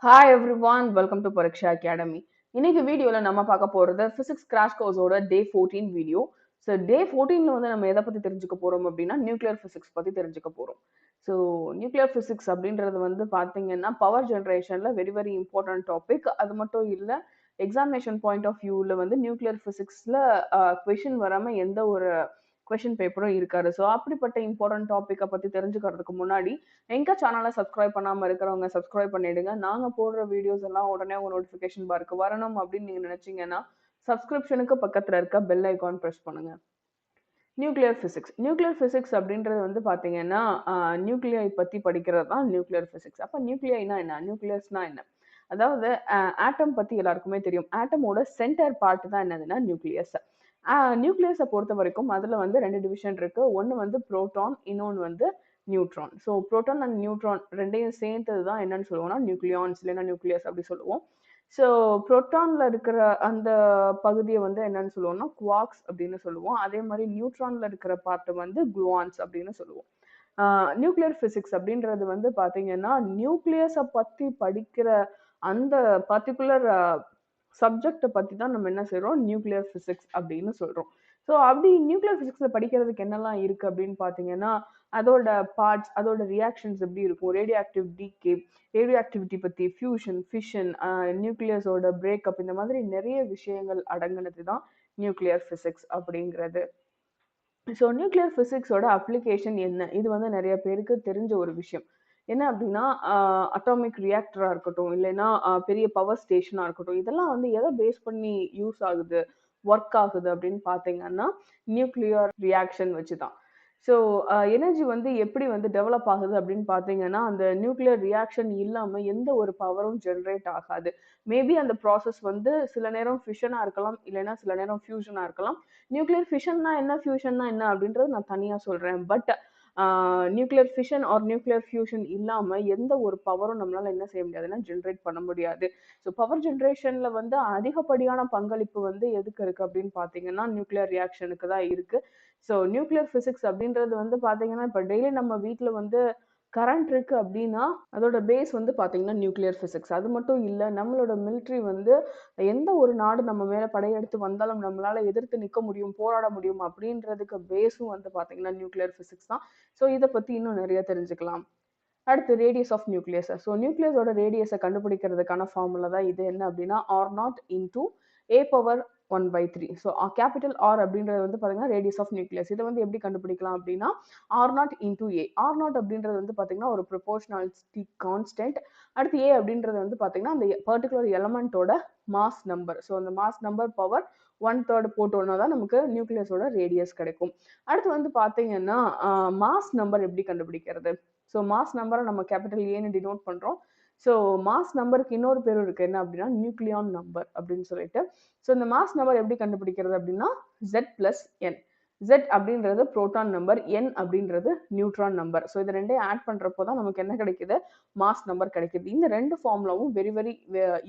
Hi everyone, welcome to Pariksha Academy. இன்னைக்கு வீடியோல நம்ம பார்க்க போறது பிசிக்ஸ் கிராஷ் கோர்ஸோட டே 14 வீடியோ. ஸோ டே 14ல வந்து நம்ம எதை பத்தி தெரிஞ்சுக்க போறோம் அப்படின்னா நியூக்ளியர் பிசிக்ஸ் பத்தி தெரிஞ்சுக்க போறோம். ஸோ நியூக்ளியர் பிசிக்ஸ் அப்படின்றது வந்து பாத்தீங்கன்னா பவர் ஜெனரேஷன்ல வெரி வெரி இம்பார்ட்டன்ட் டாபிக். அது மட்டும் இல்ல எக்ஸாமினேஷன் பாயிண்ட் ஆஃப் வியூல வந்து நியூக்ளியர் பிசிக்ஸ்ல கொஷின் வராம எந்த ஒரு கொஷின் பேப்பரும் இருக்காது. ஸோ அப்படிப்பட்ட இம்பார்ட்டன்ட் டாப்பிக்கை பத்தி தெரிஞ்சுக்கிறதுக்கு முன்னாடி எங்க சேனலை சப்ஸ்கிரைப் பண்ணாம இருக்கிறவங்க சப்ஸ்கிரைப் பண்ணிடுங்க. நாங்க போடுற வீடியோஸ் எல்லாம் உடனே உங்க நோட்டிபிகேஷன் பார்க்கு வரணும் அப்படின்னு நீங்க நினைச்சீங்கன்னா சப்ஸ்கிரிப்ஷனுக்கு பக்கத்துல இருக்க பெல் ஐகான் பிரஸ் பண்ணுங்க. நியூக்ளியர் பிசிக்ஸ் அப்படின்றது வந்து பாத்தீங்கன்னா நியூக்ளியை பத்தி படிக்கிறது தான் நியூக்ளியர் பிசிக்ஸ். அப்ப நியூக்ளியைனா என்ன, நியூக்ளியஸ்னா என்ன? அதாவது ஆட்டம் பத்தி எல்லாருக்குமே தெரியும். ஆட்டமோட சென்டர் பார்ட் தான் என்னதுன்னா நியூக்ளியஸ். நியூக்ளியஸை பொறுத்த வரைக்கும் அதுல வந்து ரெண்டு டிவிஷன் இருக்கு. ஒன்னு வந்து புரோட்டான், இன்னொன்னு வந்து neutron. So proton and neutron ரெண்டையும் சேர்த்தது தான் என்னன்னு சொல்லுவோம்னா நியூக்ளியான்ஸ் இல்லைன்னா நியூக்ளியஸ் அப்படி சொல்லுவோம். ஸோ புரோட்டான்ல இருக்கிற அந்த பகுதியை வந்து என்னன்னு சொல்லுவோம்னா குவார்க்ஸ் அப்படின்னு சொல்லுவோம். அதே மாதிரி நியூட்ரான்ல இருக்கிற பார்ட் வந்து குளுவான்ஸ் அப்படின்னு சொல்லுவோம். நியூக்ளியர் பிசிக்ஸ் அப்படின்றது வந்து பாத்தீங்கன்னா நியூக்ளியஸை பத்தி படிக்கிற அந்த பர்டிகுலர் சப்ஜெக்டை பத்தி தான் நம்ம என்ன செய்றோம் நியூக்ளியர் பிசிக்ஸ் அப்படின்னு சொல்றோம். ஸோ அப்படி நியூக்ளியர் பிசிக்ஸ்ல படிக்கிறதுக்கு என்னெல்லாம் இருக்கு அப்படின்னு பாத்தீங்கன்னா அதோட பார்ட்ஸ், அதோட ரியாக்ஷன்ஸ் எப்படி இருக்கும், radio active decay, radio activity பத்தி, ஃபியூஷன், ஃபிஷன், நியூக்ளியஸோட பிரேக்கப், இந்த மாதிரி நிறைய விஷயங்கள் அடங்கினது தான் நியூக்ளியர் பிசிக்ஸ் அப்படிங்கிறது. ஸோ நியூக்ளியர் பிசிக்ஸோட அப்ளிகேஷன் என்ன, இது வந்து நிறைய பேருக்கு தெரிஞ்ச ஒரு விஷயம். என்ன அப்படின்னா அட்டாமிக் ரியாக்டரா இருக்கட்டும், இல்லைன்னா பெரிய பவர் ஸ்டேஷனா இருக்கட்டும், இதெல்லாம் வந்து எதை பேஸ் பண்ணி யூஸ் ஆகுது, ஒர்க் ஆகுது அப்படின்னு பார்த்தீங்கன்னா நியூக்ளியர் ரியாக்ஷன் வச்சு தான். ஸோ எனர்ஜி வந்து எப்படி வந்து டெவலப் ஆகுது அப்படின்னு பார்த்தீங்கன்னா அந்த நியூக்ளியர் ரியாக்ஷன் இல்லாம எந்த ஒரு பவரும் ஜென்ரேட் ஆகாது. மேபி அந்த ப்ராசஸ் வந்து சில நேரம் ஃபிஷனா இருக்கலாம், இல்லைன்னா சில நேரம் ஃபியூஷனா இருக்கலாம். நியூக்ளியர் ஃபிஷன்னா என்ன, ஃபியூஷன்னா என்ன அப்படின்றது நான் தனியா சொல்றேன். But nuclear fission or nuclear fusion இல்லாம எந்த ஒரு பவரும் நம்மளால என்ன செய்ய முடியாதுன்னா ஜென்ரேட் பண்ண முடியாது. ஸோ பவர் ஜென்ரேஷன்ல வந்து அதிகப்படியான பங்களிப்பு வந்து எதுக்கு இருக்கு அப்படின்னு பார்த்தீங்கன்னா நியூக்ளியர் ரியாக்ஷனுக்கு தான் இருக்கு. ஸோ நியூக்ளியர் பிசிக்ஸ் அப்படின்றது வந்து பார்த்தீங்கன்னா இப்போ டெய்லி நம்ம வீட்டில் வந்து கரண்ட் இருக்கு அப்படின்னா அதோட பேஸ் வந்து பார்த்தீங்கன்னா நியூக்ளியர் பிசிக்ஸ். அது மட்டும் இல்லை, நம்மளோட மிலிட்ரி வந்து எந்த ஒரு நாடு நம்ம மேல படையெடுத்து வந்தாலும் நம்மளால எதிர்த்து நிற்க முடியும், போராட முடியும் அப்படின்றதுக்கு பேஸும் வந்து பார்த்தீங்கன்னா நியூக்ளியர் பிசிக்ஸ் தான். ஸோ இதை பத்தி இன்னும் நிறைய தெரிஞ்சுக்கலாம். அடுத்து ரேடியஸ் ஆஃப் நியூக்ளியஸ். ஸோ நியூக்ளியஸோட ரேடியஸை கண்டுபிடிக்கிறதுக்கான ஃபார்முலா தான் இது. என்ன அப்படின்னா R naught into A power 1/3. So capital R அப்படின்றது வந்து பார்த்தீங்கன்னா ரேடியஸ் ஆஃப் நியூக்ளியஸ். இதை வந்து எப்படி கண்டுபிடிக்கலாம் அப்படின்னா R naught into A. R naught அப்படின்றது வந்து பார்த்தீங்கன்னா ஒரு ப்ரொபோர்ஷனாலிட்டி கான்ஸ்டன்ட். அடுத்து ஏ அப்படின்றது வந்து பார்த்தீங்கன்னா அந்த பர்டிகுலர் எலமெண்டோட மாஸ் நம்பர். ஸோ அந்த மாஸ் நம்பர் பவர் 1/3 போட்டோன்னா தான் நமக்கு நியூக்ளியஸோட ரேடியஸ் கிடைக்கும். அடுத்து வந்து பார்த்தீங்கன்னா மாஸ் நம்பர் எப்படி கண்டுபிடிக்கிறது. ஸோ மாஸ் நம்பரை நம்ம கேபிட்டல் ஏன்னு டினோட் பண்றோம். ஸோ மாஸ் நம்பருக்கு இன்னொரு பேர் இருக்கு. என்ன அப்படின்னா நியூக்ளியான் நம்பர் அப்படின்னு சொல்லிட்டு. ஸோ இந்த மாஸ் நம்பர் எப்படி கண்டுபிடிக்கிறது அப்படின்னா Z பிளஸ் என். Z அப்படின்றது புரோட்டான் நம்பர், N அப்படின்றது நியூட்ரான் நம்பர். ஸோ இது ரெண்டையும் ஆட் பண்றப்போ தான் நமக்கு என்ன கிடைக்குது, மாஸ் நம்பர் கிடைக்குது. இந்த ரெண்டு ஃபார்முலாவும் very very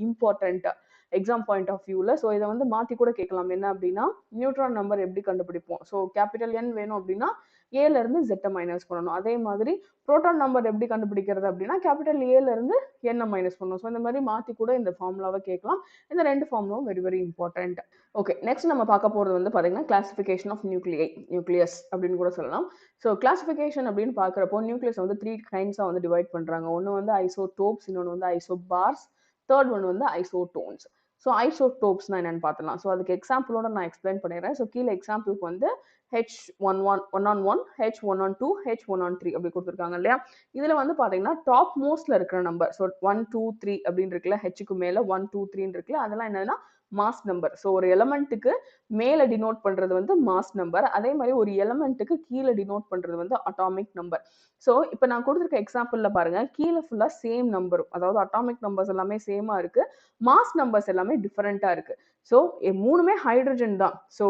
important exam point of வியூல. ஸோ இதை வந்து மாத்தி கூட கேட்கலாம். என்ன அப்படின்னா நியூட்ரான் நம்பர் எப்படி கண்டுபிடிப்போம். ஸோ கேபிட்டல் N வேணும் அப்படின்னா ஏல இருந்து Z மைனஸ் பண்ணணும். அதே மாதிரி புரோட்டான் நம்பர் எப்படி கண்டுபிடிக்கிறது அப்படின்னா கேபிட்டல் ஏல இருந்து N மைனஸ் பண்ணணும். ஸோ இந்த மாதிரி மாத்தி கூட இந்த ஃபார்முலாவை கேட்கலாம். இந்த ரெண்டு ஃபார்முலாவும் very very important. Okay, next நம்ம பார்க்க போறது வந்து பாத்தீங்கன்னா கிளாசிஃபிகேஷன் ஆஃப் நியூக்ளியஸ் அப்படின்னு கூட சொல்லலாம். ஸோ கிளாசிஃபிகேஷன் அப்படின்னு பார்க்குறப்போ நியூக்ளியஸ் வந்து 3 கைண்ட்ஸாக வந்து டிவைட் பண்றாங்க. ஒன்று வந்து ஐசோடோப்ஸ், இன்னொன்று வந்து ஐசோபார்ஸ், தேர்ட் ஒன் வந்து ஐசோடோன்ஸ். ஸோ ஐசோடோப்ஸ்னா என்னன்னு பார்த்தலாம். ஸோ அதுக்கு எக்ஸாம்பிளோட நான் எக்ஸ்பிளைன் பண்ணிடுறேன். ஸோ கீழே எக்ஸாம்பிளுக்கு வந்து H11, H112, H113 அப்படி கொடுத்துருக்காங்க இல்லையா. இதுல வந்து பாத்தீங்கன்னா டாப் மோஸ்ட்ல இருக்கிற நம்பர், ஸோ 1 2 3 அப்படின்னு இருக்குல்ல, ஹெச்சுக்கு மேல 1 2 3 இருக்குல்ல, அதெல்லாம் என்னன்னா மாஸ் நம்பர். ஸோ ஒரு எலமெண்ட்டுக்கு மேல டினோட் பண்றது வந்து மாஸ் நம்பர். அதே மாதிரி ஒரு எலமெண்ட்டுக்கு கீழே டினோட் பண்றது வந்து அட்டாமிக் நம்பர். ஸோ இப்போ நான் கொடுத்துருக்க எக்ஸாம்பிள்ல பாருங்க, கீழே ஃபுல்லா சேம் நம்பர், அதாவது அட்டாமிக் நம்பர்ஸ் எல்லாமே சேமா இருக்கு, மாஸ் நம்பர்ஸ் எல்லாமே டிஃபரெண்டா இருக்கு. ஸோ மூணுமே ஹைட்ரஜன் தான். ஸோ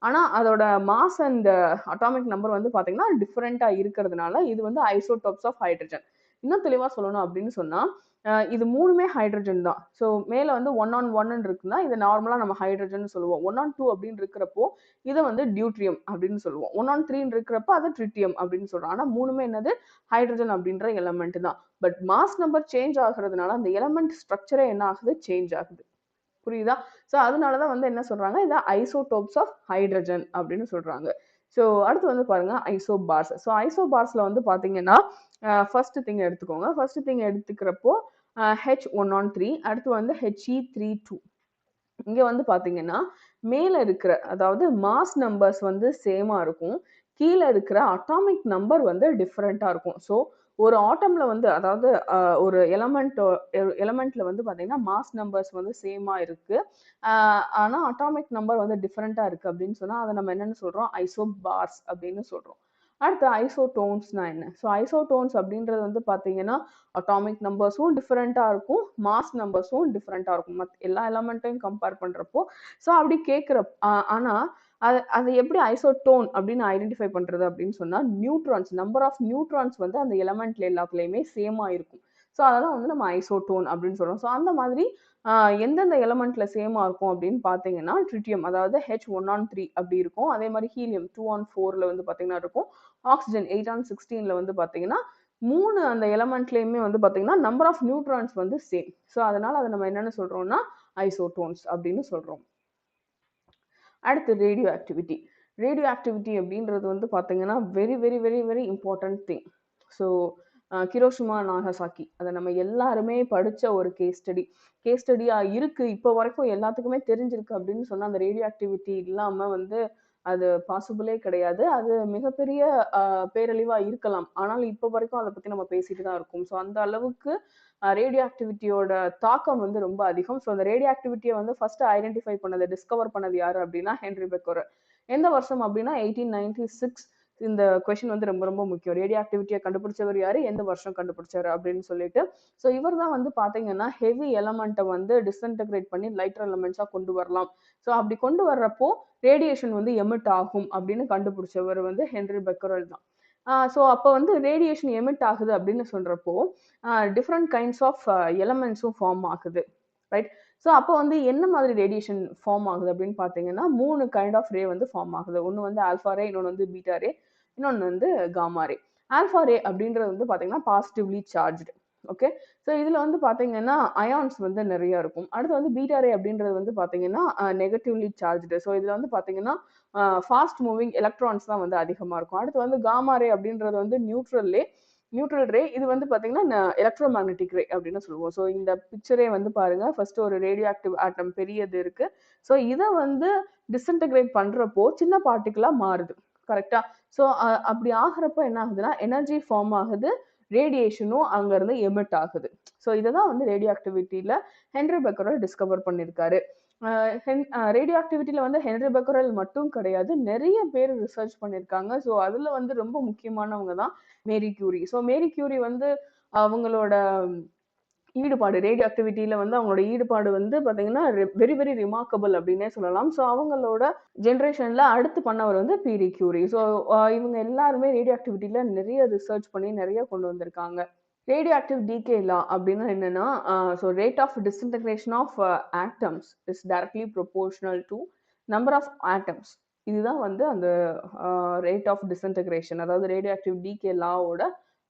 ஆனா அதோட மாஸ் அண்ட் அட்டாமிக் நம்பர் வந்து பாத்தீங்கன்னா டிஃபரெண்டா இருக்கிறதுனால இது வந்து ஐசோடோப்ஸ் ஆஃப் ஹைட்ரஜன். இன்னும் தெளிவா சொல்லணும் அப்படின்னு சொன்னா இது மூணுமே ஹைட்ரஜன் தான். ஸோ மேல வந்து 1 on 1 இருக்குன்னா இதை நார்மலா நம்ம ஹைட்ரஜன் சொல்லுவோம். 1 on 2 அப்படின்னு இருக்கிறப்போ இதை வந்து டியூட்ரியம் அப்படின்னு சொல்லுவோம். 1 on 3 இருக்கிறப்ப அதை ட்ரிட்டியம் அப்படின்னு சொல்றோம். ஆனா மூணுமே என்னது ஹைட்ரஜன் அப்படின்ற எலமெண்ட் தான். பட் மாஸ் நம்பர் சேஞ்ச் ஆகுறதுனால அந்த எலமெண்ட் ஸ்ட்ரக்சரே என்ன ஆகுது, சேஞ்ச் ஆகுது. புரியுதா? ஸோ அதனாலதான் வந்து என்ன சொல்றாங்க, இதை ஐசோடோப்ஸ் ஆஃப் ஹைட்ரஜன் அப்படின்னு சொல்றாங்க. ஸோ அடுத்து வந்து பாருங்க ஐசோபார்ஸ். ஸோ ஐசோபார்ஸ்ல வந்து பாத்தீங்கன்னா ஃபர்ஸ்ட் திங் எடுத்துக்கோங்க. ஃபர்ஸ்ட் திங் எடுத்துக்கிறப்போ H1 on 3, அடுத்து வந்து He3 2. இங்க வந்து பாத்தீங்கன்னா மேல இருக்கிற அதாவது மாஸ் நம்பர்ஸ் வந்து சேமா இருக்கும். கீழே இருக்கிற அட்டாமிக் நம்பர் வந்து டிஃபரெண்டா இருக்கும். ஸோ ஒரு ஆட்டம்ல வந்து அதாவது ஒரு எலமெண்ட்ல வந்து பாத்தீங்கன்னா மாஸ் நம்பர்ஸ் வந்து சேமா இருக்கு. ஆனா அட்டாமிக் நம்பர் வந்து டிஃபரெண்டா இருக்கு அப்படின்னு சொன்னா அதை நம்ம என்னன்னு சொல்றோம், ஐசோபார்ஸ் அப்படின்னு சொல்றோம். அடுத்து ஐசோடோன்ஸ்னா என்ன? ஸோ ஐசோடோன்ஸ் அப்படின்றது வந்து பாத்தீங்கன்னா அட்டாமிக் நம்பர்ஸும் டிஃபரெண்டா இருக்கும், மாஸ் நம்பர்ஸும் டிஃபரெண்டா இருக்கும் எல்லா எலமெண்ட்டையும் கம்பேர் பண்றப்போ. ஸோ அப்படி கேட்கிற ஆனா அது எப்படி ஐசோடோன் அப்படின்னு ஐடென்டிஃபை பண்றது அப்படின்னு சொன்னா நியூட்ரான்ஸ், நம்பர் ஆஃப் நியூட்ரான்ஸ் வந்து அந்த எலமெண்ட்ல எல்லாத்துலயுமே சேமா இருக்கும். ஸோ அதெல்லாம் வந்து நம்ம ஐசோடோன் அப்படின்னு சொல்றோம். ஸோ அந்த மாதிரி எந்தெந்த எலமெண்ட்ல சேமா இருக்கும் அப்படின்னு பாத்தீங்கன்னா ட்ரிட்டியம் அதாவது H1 on 3 அப்படி இருக்கும். அதே மாதிரி ஹீலியம் 2 on 4ல வந்து பாத்தீங்கன்னா இருக்கும். ஆக்சிஜன் 8 on 16ல வந்து பாத்தீங்கன்னா மூணு அந்த எலமெண்ட்லயுமே வந்து பாத்தீங்கன்னா நம்பர் ஆஃப் நியூட்ரான்ஸ் வந்து சேம். ஸோ அதனால அதை நம்ம என்னன்னு சொல்றோம்னா ஐசோடோன்ஸ் அப்படின்னு சொல்றோம். அடுத்து ரேடியோ ஆக்டிவிட்டி. ரேடியோ ஆக்டிவிட்டி அப்படின்றது வந்து பாத்தீங்கன்னா very very very very important thing. So Hiroshima Nagasaki அதை நம்ம எல்லாருமே படிச்ச ஒரு கேஸ் ஸ்டடியா இருக்கு. இப்போ வரைக்கும் எல்லாத்துக்குமே தெரிஞ்சிருக்கு அப்படின்னு சொன்னா அந்த ரேடியோ ஆக்டிவிட்டி இல்லாம வந்து அது பாசிபிளே கிடையாது. அது மிகப்பெரிய பேரழிவா இருக்கலாம். ஆனாலும் இப்போ வரைக்கும் அதை பத்தி நம்ம பேசிட்டு தான் இருக்கோம். ஸோ அந்த அளவுக்கு ரேடியோ ஆக்டிவிட்டியோட தாக்கம் வந்து ரொம்ப அதிகம். ஸோ அந்த ரேடியோ ஆக்டிவிட்டியை வந்து ஃபர்ஸ்ட் ஐடென்டிஃபை பண்ணது, டிஸ்கவர் பண்ணது யாரு அப்படின்னா ஹென்ரி பெக்கோரல். எந்த வருஷம் அப்படின்னா 1896. இந்த கொஸ்டின் வந்து ரொம்ப ரொம்ப முக்கியம். ரேடியோ ஆக்டிவிட்டியை கண்டுபிடிச்சவர் யாரு, எந்த வருஷம் கண்டுபிடிச்சாரு அப்படின்னு சொல்லிட்டு. ஸோ இவர் தான் வந்து பாத்தீங்கன்னா ஹெவி எலமெண்ட்டை வந்து டிஸ்இன்டகிரேட் பண்ணி லைட்டர் எலமெண்ட்ஸா கொண்டு வரலாம். ஸோ அப்படி கொண்டு வர்றப்போ ரேடியேஷன் வந்து எமிட் ஆகும் அப்படின்னு கண்டுபிடிச்சவர் வந்து ஹென்ரி பெக்கரல் தான். ஸோ அப்போ வந்து ரேடியேஷன் எமிட் ஆகுது அப்படின்னு சொல்றப்போ டிஃப்ரெண்ட் கைண்ட்ஸ் ஆஃப் எலமெண்ட்ஸும் ஃபார்ம் ஆகுது. ரைட்? ஸோ அப்போ வந்து என்ன மாதிரி ரேடியேஷன் ஃபார்ம் ஆகுது அப்படின்னு பார்த்தீங்கன்னா 3 கைண்ட் ஆஃப் ரே வந்து ஃபார்ம் ஆகுது. ஒன்று வந்து ஆல்ஃபா ரே, இன்னொன்று வந்து பீட்டா ரே, இன்னொன்று வந்து காமா ரே. ஆல்ஃபா ரே அப்படின்றது வந்து பார்த்தீங்கன்னா பாசிட்டிவ்லி சார்ஜ்டு. ஓகே. ஸோ இதில் வந்து பார்த்தீங்கன்னா அயான்ஸ் வந்து நிறைய இருக்கும். அடுத்து வந்து பீட்டா ரே அப்படின்றது வந்து பார்த்தீங்கன்னா நெகட்டிவ்லி சார்ஜ்டு. ஸோ இதில் வந்து பார்த்தீங்கன்னா ஃபாஸ்ட் மூவிங் எலக்ட்ரான்ஸ் தான் வந்து அதிகமாக இருக்கும். அடுத்து வந்து காமா ரே அப்படின்றது வந்து நியூட்ரல் ரே. இது வந்து பார்த்தீங்கன்னா எலக்ட்ரோ மேக்னெட்டிக் ரே அப்படின்னு சொல்லுவோம். ஸோ இந்த பிக்சரே வந்து பாருங்க, ஃபர்ஸ்ட் ஒரு ரேடியோ ஆக்டிவ் ஆட்டம் பெரியது இருக்கு. ஸோ இதை வந்து டிஸ்இன்டகிரேட் பண்றப்போ சின்ன பார்ட்டிகளா மாறுது. கரெக்டா? ஸோ அப்படி ஆகிறப்போ என்ன ஆகுதுன்னா எனர்ஜி ஃபார்ம் ஆகுது, ரேடியேஷனும் அங்க இருந்து எமிட் ஆகுது. ஸோ இதுதான் வந்து ரேடியோ ஆக்டிவிட்டியில ஹென்ரி பெக்கரல் டிஸ்கவர் பண்ணியிருக்காரு. ரேடியோ ஆக்டிவிட்டியில வந்து ஹென்ரி பெக்கரல் மட்டும் கிடையாது, நிறைய பேர் ரிசர்ச் பண்ணியிருக்காங்க. ஸோ அதுல வந்து ரொம்ப முக்கியமானவங்க தான் Marie Curie. So Marie Curie வந்து அவங்களோட ஈடுபாடு ரேடியோ ஆக்டிவிட்டியில வந்து அவங்களோட ஈடுபாடு வந்து பாத்தீங்கன்னா வெரி வெரி ரிமார்க்கபிள் அப்படின்னே சொல்லலாம். ஸோ அவங்களோட ஜென்ரேஷன்ல அடுத்து பண்ணவர் வந்து பீரி கியூரி. ஸோ இவங்க எல்லாருமே ரேடியோ ஆக்டிவிட்டியில நிறைய ரிசர்ச் பண்ணி நிறைய கொண்டு வந்திருக்காங்க. ரேடியோ ஆக்டிவ் டீகே லா அப்படின்னா என்னன்னா so rate of disintegration of atoms is directly proportional to number of atoms. இதுதான் வந்து அந்த ரேட் ஆஃப் டிஸ்இன்டகிரேஷன், அதாவது ரேடியோ ஆக்டிவ் டீகே லாவோட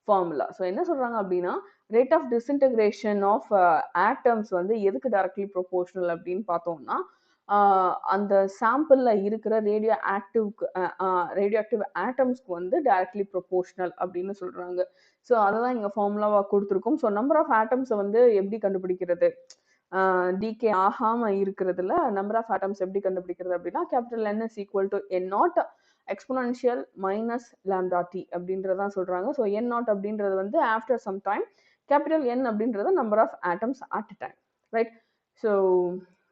ஃபார்முலா. ஸோ என்ன சொல்றாங்க அப்படின்னா rate of disintegration of atoms வந்து எதுக்கு டைரக்ட்லி ப்ரொபோர்ஷனல் அப்படின்னு பார்த்தோம்னா அந்த சாம்பிள்ல இருக்கிற ரேடியோ ஆக்டிவ் ஆட்டம்ஸ்க்கு வந்து டைரக்ட்லி ப்ரொபோர்ஷனல் அப்படின்னு சொல்றாங்க. ஸோ அததான் இங்க ஃபார்முலாவா கொடுத்துருக்கோம். ஸோ நம்பர் ஆஃப் ஆட்டம்ஸை வந்து எப்படி கண்டுபிடிக்கிறது, டிகே ஆகாம இருக்கிறதுல நம்பர் ஆஃப் ஆட்டம்ஸ் எப்படி கண்டுபிடிக்கிறது அப்படின்னா capital N is equal to N naught exponential minus lambda t அப்படின்றதான் சொல்றாங்க. ஸோ N நாட் அப்படின்றது வந்து after some time, capital N அப்படின்றது number of atoms at time. Right? So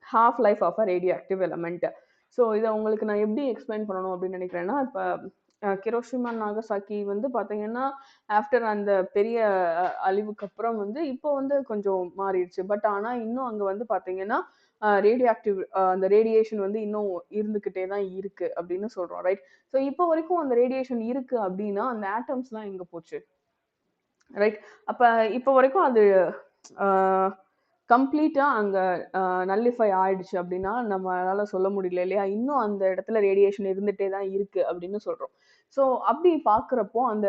half life of a radioactive element. So இதை உங்களுக்கு நான் எப்படி explain பண்ணணும் அப்படின்னு நினைக்கிறேன்னா இப்போ கிரோஷிமா நாகசாக்கி வந்து பார்த்தீங்கன்னா ஆஃப்டர் அந்த பெரிய அழிவுக்கு அப்புறம் வந்து இப்போ வந்து கொஞ்சம் மாறிடுச்சு. பட் ஆனால் இன்னும் அங்கே வந்து பார்த்தீங்கன்னா ரேடியோ ஆக்டிவ் அந்த ரேடியேஷன் வந்து இன்னும் இருந்துக்கிட்டே தான் இருக்கு அப்படின்னு சொல்றோம். ரைட்? ஸோ இப்போ வரைக்கும் அந்த ரேடியேஷன் இருக்கு அப்படின்னா அந்த ஆட்டம்ஸ்லாம் எங்கே போச்சு? ரைட். அப்ப இப்ப வரைக்கும் அது அ கம்ப்ளீட்டா அங்க நல்லிஃபை ஆயிடுச்சு அப்டின்னா, நம்மளால சொல்ல முடியல இல்லையா? இன்னும் அந்த இடத்துல ரேடியேஷன் இருந்துட்டே தான் இருக்கு அப்டின்னு சொல்றோம். ஸோ அப்டி பார்க்குறப்போ அந்த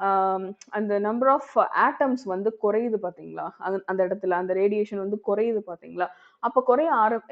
ஆம் அந்த நம்பர் ஆஃப் ஆட்டம்ஸ் வந்து குறையுது பார்த்தீங்களா? அந்த இடத்துல அந்த ரேடியேஷன் வந்து குறையுது பார்த்தீங்களா? அப்ப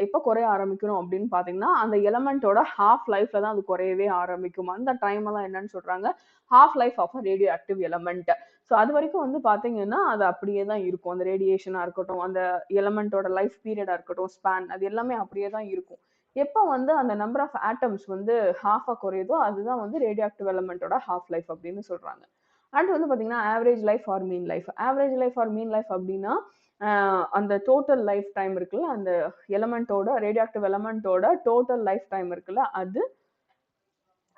எப்ப குறைய ஆரம்பிக்கணும் அப்டின்னு பார்த்தீங்கன்னா, அந்த எலமென்ட்டோட ஹால்ஃப் லைஃப்ல தான் அது குறையவே ஆரம்பிக்கும். அந்த டைம தான் என்னன்னு சொல்றாங்க? Half life of a radioactive element. So அதுவரைக்கும் வந்து பார்த்தீங்கன்னா, அது அப்படியே தான் இருக்கும். அந்த ரேடியேஷனா இருக்கட்டும், அந்த எலமென்ட்டோட லைஃப் பீரியடா இருக்கட்டும், ஸ்பான் அது எல்லாமே அப்படியே தான் இருக்கும். எப்ப வந்து அந்த நம்பர் ஆஃப் ஆட்டம்ஸ் வந்து ஹால்ஃபா குறையுதோ, அதுதான் வந்து ரேடியோ ஆக்டிவ் எலமென்ட்டோட ஹால்ஃப் லைஃப் அப்படின்னு சொல்றாங்க. அடுத்து வந்து பார்த்தீங்கன்னா, average life or mean life. Average life or mean life அப்படின்னா, அ அந்த டோட்டல் லைஃப் டைம் இருக்குல்ல, அந்த ரேடியோ ஆக்டிவ் எலமென்ட்டோட டோட்டல் லைஃப் டைம் இருக்குல்ல, அது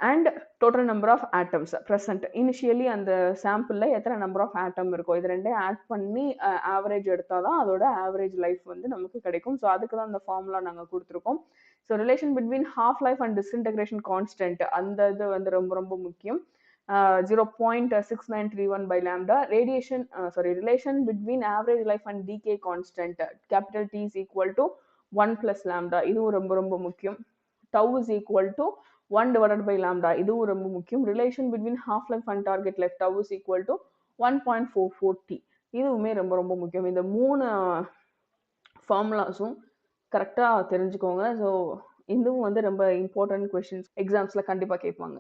and total number of atoms present. Initially அந்த சாம்பிள்ல எத்தனை நம்பர் ஆஃப் ஆட்டம் இருக்கோ, இது 2யும் ஆட் பண்ணி ஆவரேஜ் எடுத்தா தான் அதோட ஆவரேஜ் லைஃப் வந்து நமக்கு கிடைக்கும். ஸோ அதுக்கு தான் அந்த ஃபார்முலா நாங்க குடுத்துருக்கோம். So relation between half life and disintegration constant அந்த இது வந்து ரொம்ப ரொம்ப முக்கியம். 0.6931 by lambda. Relation between average life and decay constant, capital T is equal to 1 plus lambda. இதுவும் ரொம்ப ரொம்ப முக்கியம். Tau is equal to 1 divided by lambda. இதுவும் ரொம்ப முக்கியம். Relation between half life and target life, tau is equal to 1.44 t. இதுவுமே ரொம்ப ரொம்ப முக்கியம். இந்த 3 ஃபார்முலாஸும் கரெக்ட்டா தெரிஞ்சுக்கோங்க. ஸோ இதுவும் வந்து ரொம்ப இம்பார்ட்டன்ட் கொஸ்டின்ஸ் எக்ஸாம்ஸ்ல கண்டிப்பா கேட்பாங்க.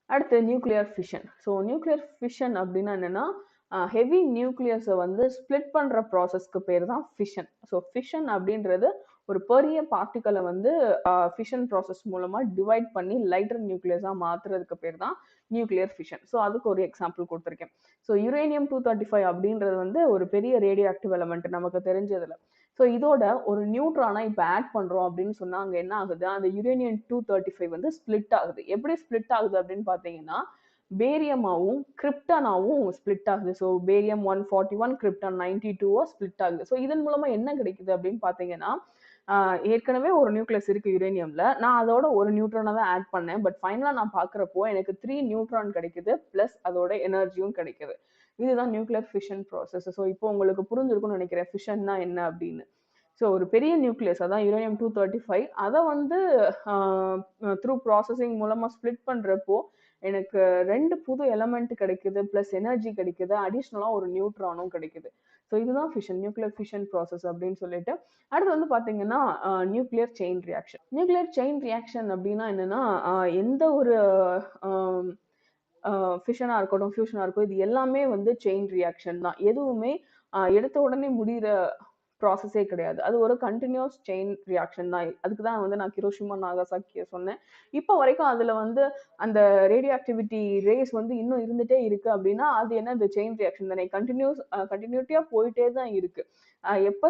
அடுத்து nuclear fission. So nuclear fission அப்படின்னா என்னன்னா, ஹெவி நியூக்ளியஸை வந்து ஸ்ப்ளிட் பண்ற ப்ராசஸ்க்கு பேர் தான் ஃபிஷன். ஸோ ஃபிஷன் அப்படின்றது ஒரு பெரிய பார்ட்டிக்கலை வந்து ஃபிஷன் ப்ராசஸ் மூலமா டிவைட் பண்ணி லைட்டர் நியூக்ளியஸா மாத்துறதுக்கு பேர் தான் நியூக்ளியர் ஃபிஷன். ஸோ அதுக்கு ஒரு எக்ஸாம்பிள் கொடுத்துருக்கேன். ஸோ யுரேனியம் 235 அப்படின்றது வந்து ஒரு பெரிய ரேடியோ ஆக்டிவ் எலமெண்ட் நமக்கு தெரிஞ்சதுல. ஸோ இதோட ஒரு நியூட்ரானை இப்போ ஆட் பண்றோம் அப்படின்னு சொன்னா அங்க என்ன ஆகுது? அந்த யுரேனியம் 235 வந்து ஸ்ப்ளிட் ஆகுது. எப்படி ஸ்ப்ளிட் ஆகுது அப்படின்னு பார்த்தீங்கன்னா, பேரியமாவும் கிரிப்டானாவும் ஸ்ப்ளிட் ஆகுது. ஸோ பேரியம் 141 கிரிப்டான் 92 ஸ்ப்ளிட் ஆகுது. ஸோ இதன் மூலமா என்ன கிடைக்குது அப்படின்னு பார்த்தீங்கன்னா, ஏற்கனவே ஒரு நியூக்ளியஸ் இருக்கு யுரேனியம்ல. நான் அதோட ஒரு நியூட்ரானை தான் ஆட் பண்ணேன். பட் ஃபைனலா நான் பார்க்குறப்போ எனக்கு 3 நியூட்ரான் கிடைக்குது. பிளஸ் அதோட எனர்ஜியும் கிடைக்குது. இதுதான் நியூக்ளியர் ஃபிஷன் ப்ராசஸ். ஸோ இப்போ உங்களுக்கு புரிஞ்சிருக்கும்னு நினைக்கிறேன் ஃபிஷன்னா என்ன அப்படின்னு. ஸோ ஒரு பெரிய நியூக்ளியஸ் அதான் யுரேனியம் 235 அதை வந்து த்ரூ ப்ராசஸிங் மூலமா ஸ்ப்ளிட் பண்றப்போ எனக்கு 2 புது எலமெண்ட் கிடைக்குது, பிளஸ் எனர்ஜி கிடைக்குது, அடிஷ்னலா ஒரு நியூட்ரானும் கிடைக்குது. ஸோ இதுதான் ஃபிஷன், நியூக்ளியர் ஃபிஷன் ப்ராசஸ் அப்படின்னு சொல்லிட்டு. அடுத்து வந்து பாத்தீங்கன்னா nuclear chain reaction. Nuclear chain reaction அப்படின்னா என்னன்னா, எந்த ஒரு ஃபிஷனா இருக்கட்டும், ஃபியூஷனா இருக்கட்டும், இது எல்லாமே வந்து செயின் ரியாக்ஷன் தான். எதுவுமே எடுத்த உடனே முடியிற ப்ராசஸே கிடையாது. அது ஒரு கன்டினியூஸ் செயின் ரியாக்ஷன் தான். அதுக்கு தான் வந்து நான் ஹிரோஷிமா, நாகசாக்கிய சொன்னேன். இப்போ வரைக்கும் அதுல வந்து அந்த ரேடியோ ஆக்டிவிட்டி ரேஸ் வந்து இன்னும் இருந்துட்டே இருக்கு அப்படின்னா, அது என்னது செயின் ரியாக்ஷன் தானே. கன்டினியூட்டியா போயிட்டே தான் இருக்கு. எப்ப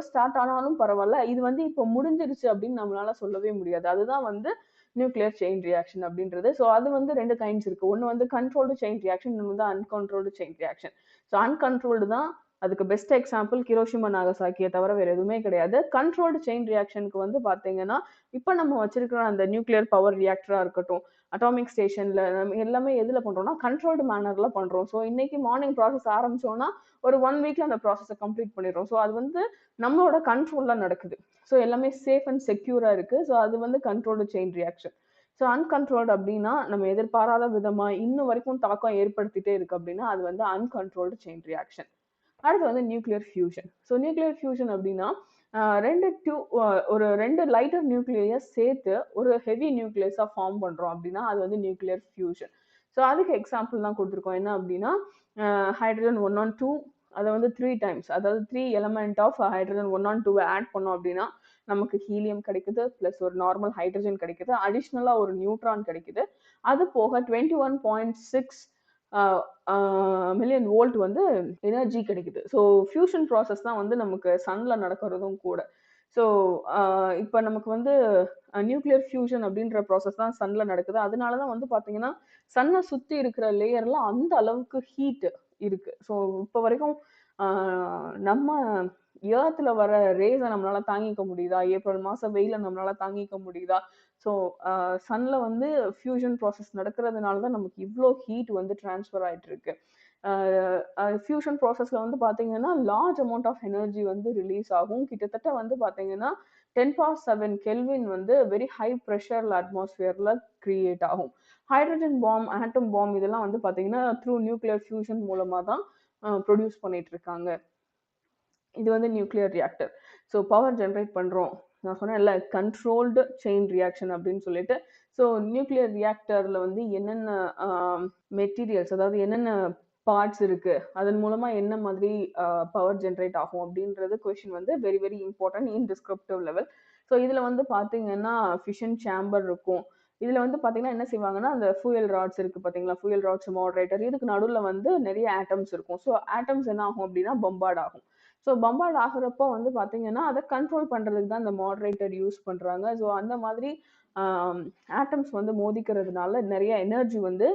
ஸ்டார்ட் ஆனாலும் பரவால்ல. இது வந்து இப்போ முடிஞ்சிருச்சு அப்படின்னு நம்மளால சொல்லவே முடியாது. அதுதான் வந்து நியூக்ளியர் செயின் ரியாக்ஷன் அப்படின்றது. ஸோ அது வந்து 2 கைண்ட்ஸ் இருக்கு. ஒண்ணு வந்து கண்ட்ரோல்டு செயின் ரியாக்ஷன், இன்னொன்னு வந்து uncontrolled chain reaction. So uncontrolled தான் அதுக்கு பெஸ்ட் எக்ஸாம்பிள் ஹிரோஷிமா, நாகசாக்கிய தவிர வேற எதுவுமே கிடையாது. கண்ட்ரோல்டு செயின் ரியாக்ஷனுக்கு வந்து பார்த்தீங்கன்னா, இப்ப நம்ம வச்சிருக்கிற அந்த நியூக்ளியர் பவர் ரியாக்டரா இருக்கட்டும், அட்டாமிக் ஸ்டேஷன்ல நம்ம எல்லாமே எதுல பண்றோம்னா, கண்ட்ரோல்டு மேனர்ல பண்றோம். ஸோ இன்னைக்கு மார்னிங் ப்ராசஸ் ஆரம்பிச்சோம்னா, ஒரு 1 வீக்ல அந்த ப்ராசஸ கம்ப்ளீட் பண்ணிடுறோம். ஸோ அது வந்து நம்மளோட கண்ட்ரோல்ல நடக்குது. ஸோ எல்லாமே சேஃப் அண்ட் செக்யூரா இருக்கு. ஸோ அது வந்து controlled chain reaction. So uncontrolled அப்படின்னா, நம்ம எதிர்பாராத விதமா இன்னும் வரைக்கும் தாக்கம் ஏற்படுத்திட்டே இருக்கு அப்படின்னா, அது வந்து அன்கண்ட்ரோல்டு செயின் ரியாக்ஷன். அடுத்து வந்து nuclear fusion. So nuclear fusion அப்படின்னா, அ 2 டியூ அ ஒரு 2 லைட்டர் நியூக்ளியஸ் சேர்த்து ஒரு ஹெவி நியூக்ளியஸா ஃபார்ம் பண்றோம் அப்படின்னா, அது வந்து நியூக்ளியர் ஃபியூஷன். ஸோ அதுக்கு எக்ஸாம்பிள் தான் குடுத்துருக்கோம். என்ன அப்படின்னா, ஹைட்ரஜன் 1 ஆன் 2 அத வந்து 3 டைம்ஸ் அதாவது 3 element of hydrogen 1 and 2 add பண்ணோம் அப்படின்னா, நமக்கு ஹீலியம் கிடைக்குது. பிளஸ் ஒரு நார்மல் ஹைட்ரஜன் கிடைக்குது. அடிஷனலா ஒரு நியூட்ரான் கிடைக்குது. அது போக 21.6 மில்லியன் வோல்ட் வந்து எனர்ஜி கிடைக்குது. ஸோ ஃபியூஷன் ப்ராசஸ் தான் வந்து நமக்கு சன்ல நடக்கிறதும் கூட. ஸோ இப்ப நமக்கு வந்து நியூக்ளியர் ஃபியூஷன் அப்படின்ற ப்ராசஸ் தான் சன்ல நடக்குது. அதனால தான் வந்து பார்த்தீங்கன்னா, சன்ன சுத்தி இருக்கிற லேயர்ல அந்த அளவுக்கு ஹீட் இருக்கு. ஸோ இப்ப வரைக்கும் அ நம்ம எர்த்ல வர ரேஸ நம்மளால தாங்கிக்க முடியுதா? ஏப்ரல் மாசம் வெயில நம்மளால தாங்கிக்க முடியுதா? ஸோ சன்ல வந்து ஃபியூஷன் ப்ராசஸ் நடக்கிறதுனால தான் நமக்கு இவ்ளோ ஹீட் வந்து ட்ரான்ஸ்ஃபர் ஆயிட்டு இருக்கு. ஃபியூஷன் ப்ராசஸ்ல வந்து பார்த்தீங்கன்னா, லார்ஜ் அமௌண்ட் ஆஃப் எனர்ஜி வந்து ரிலீஸ் ஆகும். கிட்டத்தட்ட வந்து பார்த்தீங்கன்னா, 10^7 கெல்வின் வந்து வெரி ஹை பிரஷர்ல அட்மாஸ்பியர்ல கிரியேட் ஆகும். ஹைட்ரஜன் பாம், ஆட்டம் பாம் இதெல்லாம் வந்து பார்த்தீங்கன்னா, த்ரூ நியூக்ளியர் ஃபியூஷன் மூலமா தான் ப்ரொடியூஸ் பண்ணிட்டு இருக்காங்க. இது வந்து nuclear reactor. So power generate பண்றோம். நான் சொன்னேன்ல கண்ட்ரோல்டு செயின் ரியாக்ஷன் அப்படின்னு சொல்லிட்டு. ஸோ நியூக்ளியர் ரியாக்டர்ல வந்து என்னென்ன மெட்டீரியல்ஸ், அதாவது என்னென்ன பார்ட்ஸ் இருக்கு, அதன் மூலமா என்ன மாதிரி பவர் ஜெனரேட் ஆகும் அப்படின்றது கொஸ்டின் வந்து very very important in descriptive level. So இதுல வந்து பாத்தீங்கன்னா ஃபிஷன் சேம்பர் இருக்கும். இதுல வந்து பாத்தீங்கன்னா என்ன செய்வாங்கன்னா, அந்த ஃபியூயல் ராட்ஸ் இருக்கு பாத்தீங்களா, ஃபியூயல் ராட்ஸ், மாடரேட்டர், இதுக்கு நடுவுல வந்து நிறைய ஆட்டம்ஸ் இருக்கும். ஸோ ஆட்டம்ஸ் என்ன ஆகும் அப்படின்னா பம்பார்ட் ஆகும். ஸோ பம்பார்ட் ஆகுறப்போ வந்து பார்த்தீங்கன்னா, அத கண்ட்ரோல் பண்றதுக்கு தான் இந்த மாடரேட்டர் யூஸ் பண்றாங்க. ஸோ அந்த மாதிரி ஆட்டம்ஸ் வந்து மோதிக்கிறதுனால நெறைய எனர்ஜி வந்து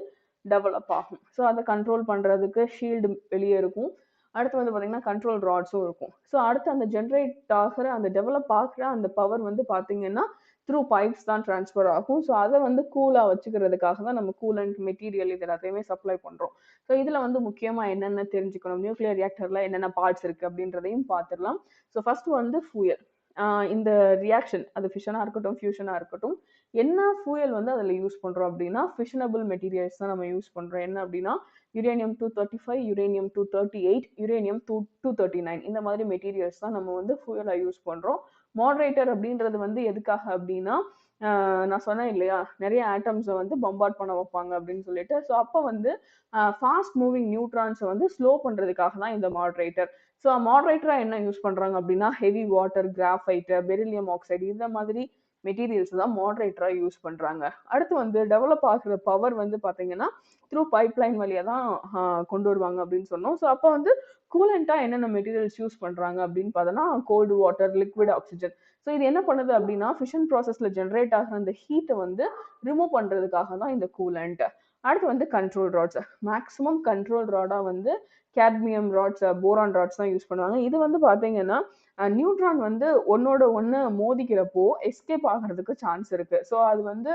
டெவலப் ஆகும். ஸோ அத கண்ட்ரோல் பண்றதுக்கு ஷீல்டு வெளிய இருக்கும். அடுத்து வந்து பார்த்தீங்கன்னா, கண்ட்ரோல் ராட்ஸும் இருக்கும். ஸோ அடுத்து அந்த ஜெனரேட் ஆகுற, அந்த டெவலப் ஆகுற அந்த பவர் வந்து பார்த்தீங்கன்னா, த்ரூ பைப்ஸ் தான் ட்ரான்ஸ்ஃபர் ஆகும். ஸோ அத வந்து கூலா வச்சுக்கிறதுக்காக தான் நம்ம கூலண்ட் மெட்டீரியல் இது எல்லாத்தையுமே சப்ளை பண்றோம். ஸோ இதுல வந்து முக்கியமா என்னென்ன தெரிஞ்சுக்கணும், நியூக்ளியர் ரியாக்டர்ல என்னென்ன பார்ட்ஸ் இருக்கு அப்படின்றதையும் பார்த்துடலாம். ஸோ ஃபர்ஸ்ட் வந்து ஃபியூயல். இந்த ரியாக்ஷன் அது ஃபிஷனா இருக்கட்டும், ஃபியூஷனா இருக்கட்டும், என்ன ஃபியூயல் வந்து அதுல யூஸ் பண்றோம் அப்படின்னா, ஃபிஷனபிள் மெட்டீரியல்ஸ் தான் நம்ம யூஸ் பண்றோம். என்ன அப்படின்னா யுரேனியம் 235, யுரேனியம் 238, யுரேனியம் 239 இந்த மாதிரி மெட்டீரியல்ஸ் தான் நம்ம வந்து ஃபியூயலா யூஸ் பண்றோம். மாடரேட்டர் அப்படின்றது வந்து எதுக்காக அப்படின்னா, நான் சொன்னேன் இல்லையா, நிறைய ஆட்டம்ஸை வந்து பம்பார்ட் பண்ண வைப்பாங்க அப்படின்னு சொல்லிட்டு. ஸோ அப்போ வந்து ஃபாஸ்ட் மூவிங் நியூட்ரான்ஸை வந்து ஸ்லோ பண்றதுக்காக தான் இந்த மாடரேட்டர். ஸோ மாடரேட்டரா என்ன யூஸ் பண்றாங்க அப்படின்னா, heavy water, graphite, beryllium oxide இந்த மாதிரி மெட்டீரியல்ஸ் தான் மாடரேட்டரா யூஸ் பண்றாங்க. அடுத்து வந்து டெவலப் ஆகுற பவர் வந்து பாத்தீங்கன்னா த்ரூ பைப்லைன் வழியா தான் கொண்டு வருவாங்க அப்படின்னு சொன்னோம். ஸோ அப்போ வந்து கூலண்டா என்னென்ன மெட்டீரியல்ஸ் யூஸ் பண்றாங்க அப்படின்னு பார்த்தோன்னா, cold water, liquid oxygen. So இது என்ன பண்ணுது அப்படின்னா, ஃபிஷன் ப்ராசஸ்ல ஜென்ரேட் ஆகிற அந்த ஹீட்டை வந்து ரிமூவ் பண்றதுக்காக தான் இந்த கூலண்ட். அடுத்து வந்து control rods. Maximum control Rada வந்து கேட்மியம் ராட்ஸ், போரான் ராட்ஸ் தான் யூஸ் பண்ணுவாங்க. இது வந்து பாத்தீங்கன்னா நியூட்ரான் வந்து ஒன்னோட ஒண்ணு மோதிக்கிறப்போ எஸ்கேப் ஆகிறதுக்கு சான்ஸ் இருக்கு. ஸோ அது வந்து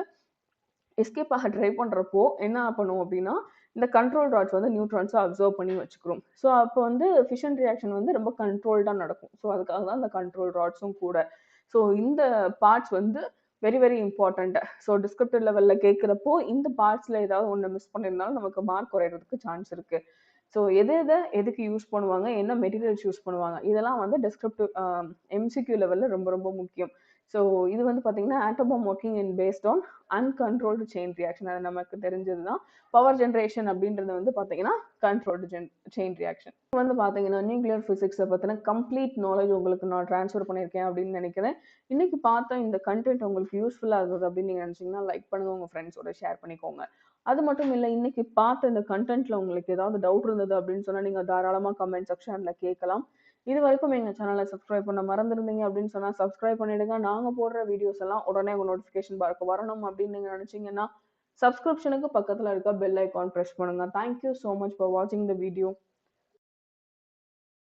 எஸ்கேப் ஆக ட்ரை பண்றப்போ என்ன பண்ணும் அப்படின்னா, இந்த கண்ட்ரோல் ராட்ஸ் வந்து நியூட்ரான்ஸை அப்சர்வ் பண்ணி வச்சுக்கிறோம். ஸோ அப்போ வந்து ஃபிஷன் ரியாக்ஷன் வந்து ரொம்ப கண்ட்ரோல்டா நடக்கும். ஸோ அதுக்காக தான் இந்த கண்ட்ரோல் ராட்ஸும் கூட. ஸோ இந்த பார்ட்ஸ் வந்து very very important. So descriptive லெவல்ல கேட்கிறப்போ இந்த பார்ட்ஸ்ல ஏதாவது ஒன்று மிஸ் பண்ணியிருந்தாலும் நமக்கு மார்க் குறையறதுக்கு சான்ஸ் இருக்கு. ஸோ எது எதை எதுக்கு யூஸ் பண்ணுவாங்க, என்ன மெட்டீரியல்ஸ் யூஸ் பண்ணுவாங்க, இதெல்லாம் வந்து டிஸ்கிரிப்டிவ் எம்சிக்யூ லெவல்ல ரொம்ப ரொம்ப முக்கியம். ஸோ இது வந்து பார்த்தீங்கன்னா atom bomb working in based on uncontrolled chain reaction. அது நமக்கு தெரிஞ்சது தான். பவர் ஜென்ரேஷன் அப்படின்றது வந்து பார்த்தீங்கன்னா கண்ட்ரோல்டு செயின் ரியாக்ஷன். வந்து பார்த்தீங்கன்னா நியூக்ளியர் ஃபிசிக்ஸை பற்றின கம்ப்ளீட் நாலேஜ் உங்களுக்கு நான் ட்ரான்ஸ்ஃபர் பண்ணியிருக்கேன் அப்படின்னு நினைக்கிறேன். இன்னைக்கு பார்த்த இந்த கண்டென்ட் உங்களுக்கு யூஸ்ஃபுல்லாக இருந்தது அப்படின்னு நீங்கள் நினச்சிங்கன்னா லைக் பண்ணுங்க, உங்கள் ஃப்ரெண்ட்ஸோட ஷேர் பண்ணிக்கோங்க. அது மட்டும் இல்லை, இன்னைக்கு பார்த்த இந்த கண்டென்ட்ல உங்களுக்கு ஏதாவது டவுட் இருந்தது அப்படின்னு சொன்னால் நீங்கள் தாராளமாக கமெண்ட் செக்ஷனில் கேட்கலாம். இது வரைக்கும் எங்கள் சேனலை சப்ஸ்கிரைப் பண்ண மறந்துருந்தீங்க அப்படின்னு சொன்னால் சப்ஸ்கிரைப் பண்ணிடுங்க. நாங்கள் போடுற வீடியோஸ் எல்லாம் உடனே உங்கள் நோட்டிஃபிகேஷன் பார்க்க வரணும் அப்படின்னு நீங்கள் நினச்சிங்கன்னா சப்ஸ்கிரிப்ஷனுக்கு பக்கத்தில் இருக்க பெல் ஐக்கான் ப்ரெஸ் பண்ணுங்க. தேங்க்யூ ஸோ மச் ஃபார் வாட்சிங் த வீடியோ.